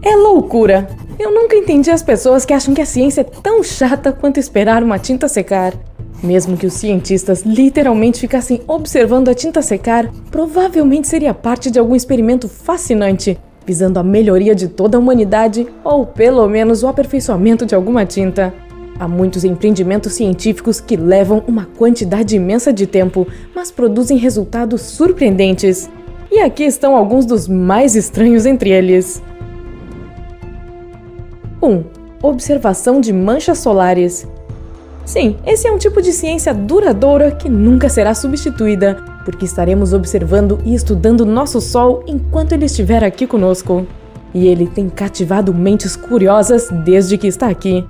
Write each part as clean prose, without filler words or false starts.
É loucura! Eu nunca entendi as pessoas que acham que a ciência é tão chata quanto esperar uma tinta secar. Mesmo que os cientistas literalmente ficassem observando a tinta secar, provavelmente seria parte de algum experimento fascinante, visando a melhoria de toda a humanidade ou pelo menos o aperfeiçoamento de alguma tinta. Há muitos empreendimentos científicos que levam uma quantidade imensa de tempo, mas produzem resultados surpreendentes. E aqui estão alguns dos mais estranhos entre eles. 1. Observação de manchas solares. Sim, esse é um tipo de ciência duradoura que nunca será substituída, porque estaremos observando e estudando nosso Sol enquanto ele estiver aqui conosco. E ele tem cativado mentes curiosas desde que está aqui.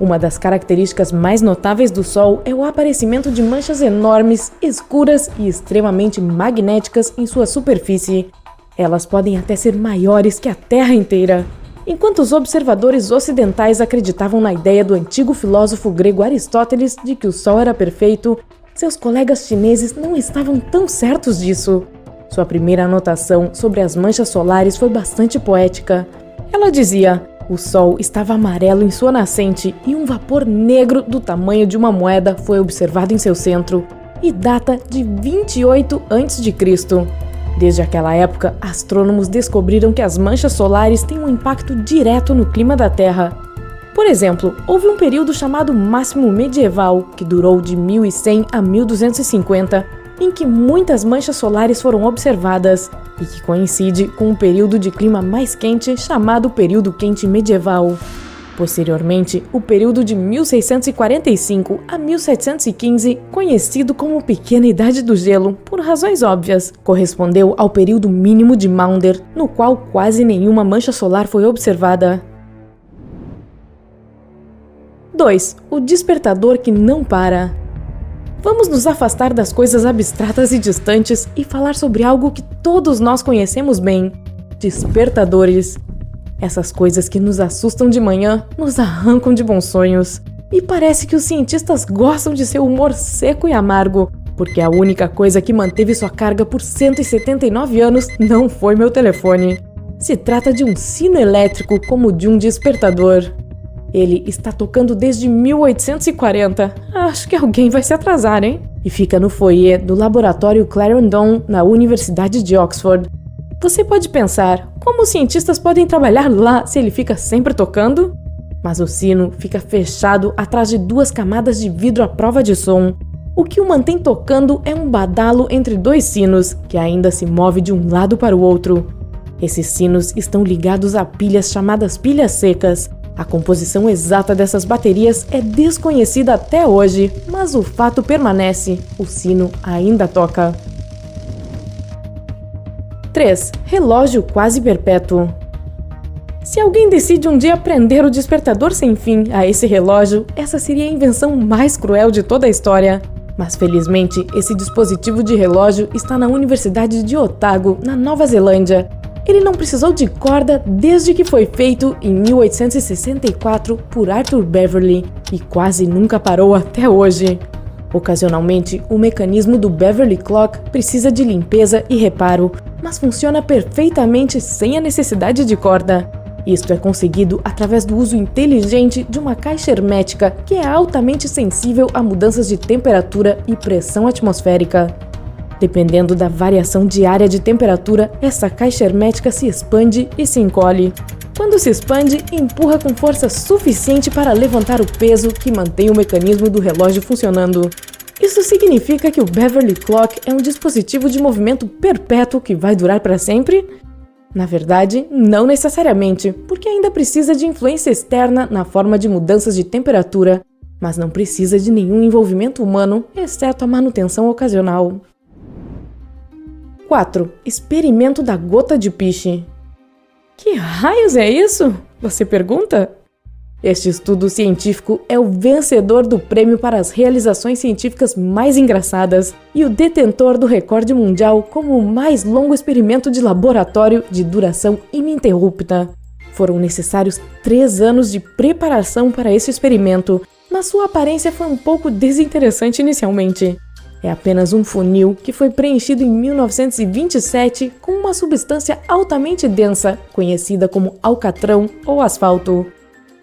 Uma das características mais notáveis do Sol é o aparecimento de manchas enormes, escuras e extremamente magnéticas em sua superfície. Elas podem até ser maiores que a Terra inteira. Enquanto os observadores ocidentais acreditavam na ideia do antigo filósofo grego Aristóteles de que o Sol era perfeito, seus colegas chineses não estavam tão certos disso. Sua primeira anotação sobre as manchas solares foi bastante poética. Ela dizia: o Sol estava amarelo em sua nascente e um vapor negro do tamanho de uma moeda foi observado em seu centro, e data de 28 a.C. Desde aquela época, astrônomos descobriram que as manchas solares têm um impacto direto no clima da Terra. Por exemplo, houve um período chamado Máximo Medieval, que durou de 1100 a 1250, em que muitas manchas solares foram observadas, e que coincide com um período de clima mais quente chamado Período Quente Medieval. Posteriormente, o período de 1645 a 1715, conhecido como Pequena Idade do Gelo, por razões óbvias, correspondeu ao período mínimo de Maunder, no qual quase nenhuma mancha solar foi observada. 2. O despertador que não para. Vamos nos afastar das coisas abstratas e distantes e falar sobre algo que todos nós conhecemos bem: despertadores. Essas coisas que nos assustam de manhã nos arrancam de bons sonhos. E parece que os cientistas gostam de seu humor seco e amargo, porque a única coisa que manteve sua carga por 179 anos não foi meu telefone. Se trata de um sino elétrico como de um despertador. Ele está tocando desde 1840. Acho que alguém vai se atrasar, hein? E fica no foyer do laboratório Clarendon, na Universidade de Oxford. Você pode pensar, como os cientistas podem trabalhar lá se ele fica sempre tocando? Mas o sino fica fechado atrás de 2 camadas de vidro à prova de som. O que o mantém tocando é um badalo entre 2 sinos, que ainda se move de um lado para o outro. Esses sinos estão ligados a pilhas chamadas pilhas secas. A composição exata dessas baterias é desconhecida até hoje, mas o fato permanece: o sino ainda toca. 3. Relógio quase perpétuo. Se alguém decide um dia prender o despertador sem fim a esse relógio, essa seria a invenção mais cruel de toda a história. Mas felizmente, esse dispositivo de relógio está na Universidade de Otago, na Nova Zelândia. Ele não precisou de corda desde que foi feito em 1864 por Arthur Beverly e quase nunca parou até hoje. Ocasionalmente, o mecanismo do Beverly Clock precisa de limpeza e reparo, mas funciona perfeitamente sem a necessidade de corda. Isto é conseguido através do uso inteligente de uma caixa hermética que é altamente sensível a mudanças de temperatura e pressão atmosférica. Dependendo da variação diária de temperatura, essa caixa hermética se expande e se encolhe. Quando se expande, empurra com força suficiente para levantar o peso que mantém o mecanismo do relógio funcionando. Isso significa que o Beverly Clock é um dispositivo de movimento perpétuo que vai durar para sempre? Na verdade, não necessariamente, porque ainda precisa de influência externa na forma de mudanças de temperatura, mas não precisa de nenhum envolvimento humano, exceto a manutenção ocasional. 4. Experimento da gota de piche. Que raios é isso? Você pergunta? Este estudo científico é o vencedor do prêmio para as realizações científicas mais engraçadas e o detentor do recorde mundial como o mais longo experimento de laboratório de duração ininterrupta. Foram necessários 3 anos de preparação para esse experimento, mas sua aparência foi um pouco desinteressante inicialmente. É apenas um funil que foi preenchido em 1927 com uma substância altamente densa, conhecida como alcatrão ou asfalto.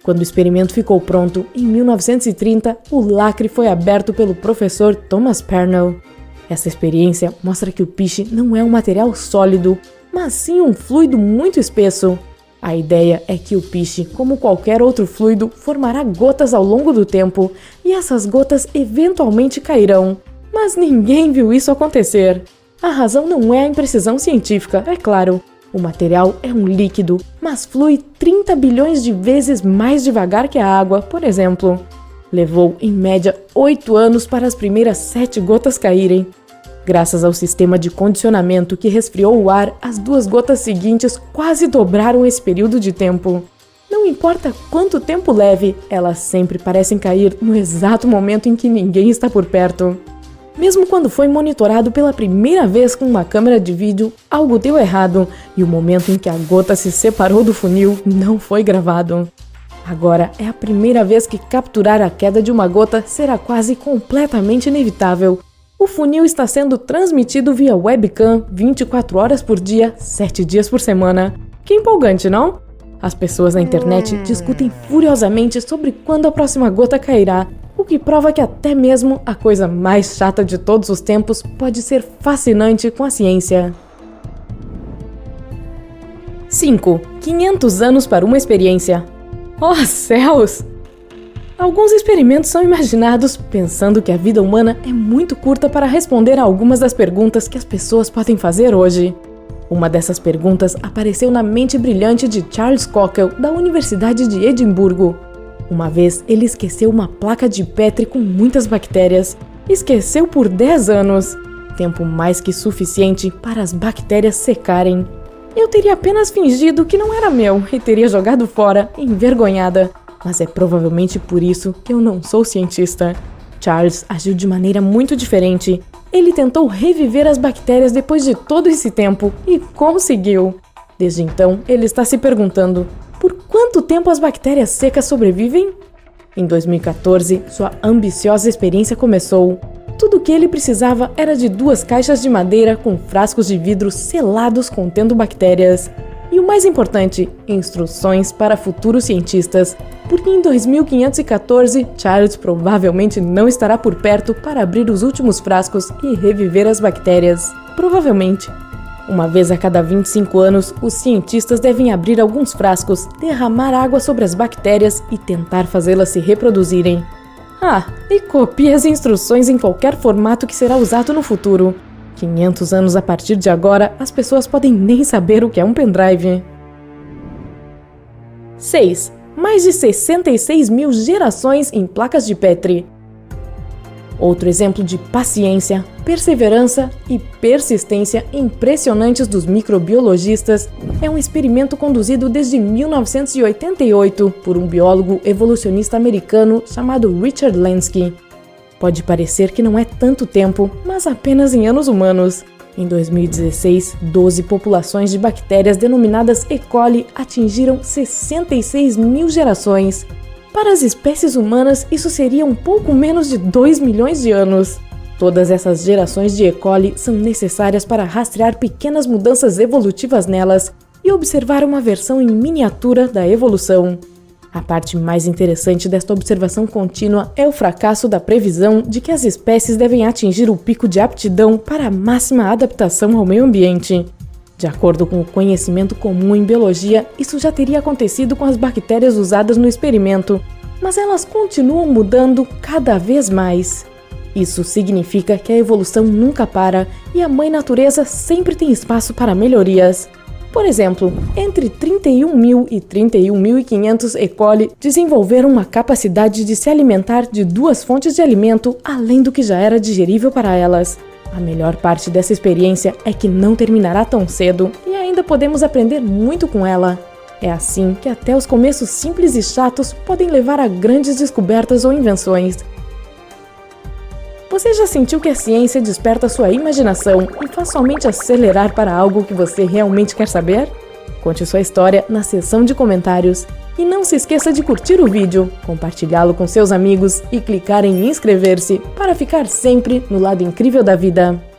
Quando o experimento ficou pronto, em 1930, o lacre foi aberto pelo professor Thomas Pernell. Essa experiência mostra que o piche não é um material sólido, mas sim um fluido muito espesso. A ideia é que o piche, como qualquer outro fluido, formará gotas ao longo do tempo, e essas gotas eventualmente cairão. Mas ninguém viu isso acontecer. A razão não é a imprecisão científica, é claro. O material é um líquido, mas flui 30 bilhões de vezes mais devagar que a água, por exemplo. Levou, em média, 8 anos para as primeiras 7 gotas caírem. Graças ao sistema de condicionamento que resfriou o ar, as 2 gotas seguintes quase dobraram esse período de tempo. Não importa quanto tempo leve, elas sempre parecem cair no exato momento em que ninguém está por perto. Mesmo quando foi monitorado pela primeira vez com uma câmera de vídeo, algo deu errado e o momento em que a gota se separou do funil não foi gravado. Agora é a primeira vez que capturar a queda de uma gota será quase completamente inevitável. O funil está sendo transmitido via webcam 24 horas por dia, 7 dias por semana. Que empolgante, não? As pessoas na internet discutem furiosamente sobre quando a próxima gota cairá, o que prova que até mesmo a coisa mais chata de todos os tempos pode ser fascinante com a ciência. 5. 500 anos para uma experiência. Oh, céus! Alguns experimentos são imaginados pensando que a vida humana é muito curta para responder a algumas das perguntas que as pessoas podem fazer hoje. Uma dessas perguntas apareceu na mente brilhante de Charles Cockle, da Universidade de Edimburgo. Uma vez, ele esqueceu uma placa de Petri com muitas bactérias. Esqueceu por 10 anos. Tempo mais que suficiente para as bactérias secarem. Eu teria apenas fingido que não era meu e teria jogado fora, envergonhada. Mas é provavelmente por isso que eu não sou cientista. Charles agiu de maneira muito diferente. Ele tentou reviver as bactérias depois de todo esse tempo e conseguiu. Desde então, ele está se perguntando: por quanto tempo as bactérias secas sobrevivem? Em 2014, sua ambiciosa experiência começou. Tudo o que ele precisava era de 2 caixas de madeira com frascos de vidro selados contendo bactérias. E o mais importante, instruções para futuros cientistas, porque em 2514, Charles provavelmente não estará por perto para abrir os últimos frascos e reviver as bactérias. Provavelmente. Uma vez a cada 25 anos, os cientistas devem abrir alguns frascos, derramar água sobre as bactérias e tentar fazê-las se reproduzirem. Ah, e copie as instruções em qualquer formato que será usado no futuro. 500 anos a partir de agora, as pessoas podem nem saber o que é um pendrive. 6. Mais de 66 mil gerações em placas de Petri. Outro exemplo de paciência, perseverança e persistência impressionantes dos microbiologistas é um experimento conduzido desde 1988 por um biólogo evolucionista americano chamado Richard Lansky. Pode parecer que não é tanto tempo, mas apenas em anos humanos. Em 2016, 12 populações de bactérias denominadas E. coli atingiram 66 mil gerações. Para as espécies humanas, isso seria um pouco menos de 2 milhões de anos. Todas essas gerações de E. coli são necessárias para rastrear pequenas mudanças evolutivas nelas e observar uma versão em miniatura da evolução. A parte mais interessante desta observação contínua é o fracasso da previsão de que as espécies devem atingir o pico de aptidão para a máxima adaptação ao meio ambiente. De acordo com o conhecimento comum em biologia, isso já teria acontecido com as bactérias usadas no experimento, mas elas continuam mudando cada vez mais. Isso significa que a evolução nunca para e a mãe natureza sempre tem espaço para melhorias. Por exemplo, entre 31.000 e 31.500 E. coli desenvolveram uma capacidade de se alimentar de 2 fontes de alimento além do que já era digerível para elas. A melhor parte dessa experiência é que não terminará tão cedo e ainda podemos aprender muito com ela. É assim que até os começos simples e chatos podem levar a grandes descobertas ou invenções. Você já sentiu que a ciência desperta sua imaginação e faz somente acelerar para algo que você realmente quer saber? Conte sua história na seção de comentários. E não se esqueça de curtir o vídeo, compartilhá-lo com seus amigos e clicar em inscrever-se para ficar sempre no lado incrível da vida.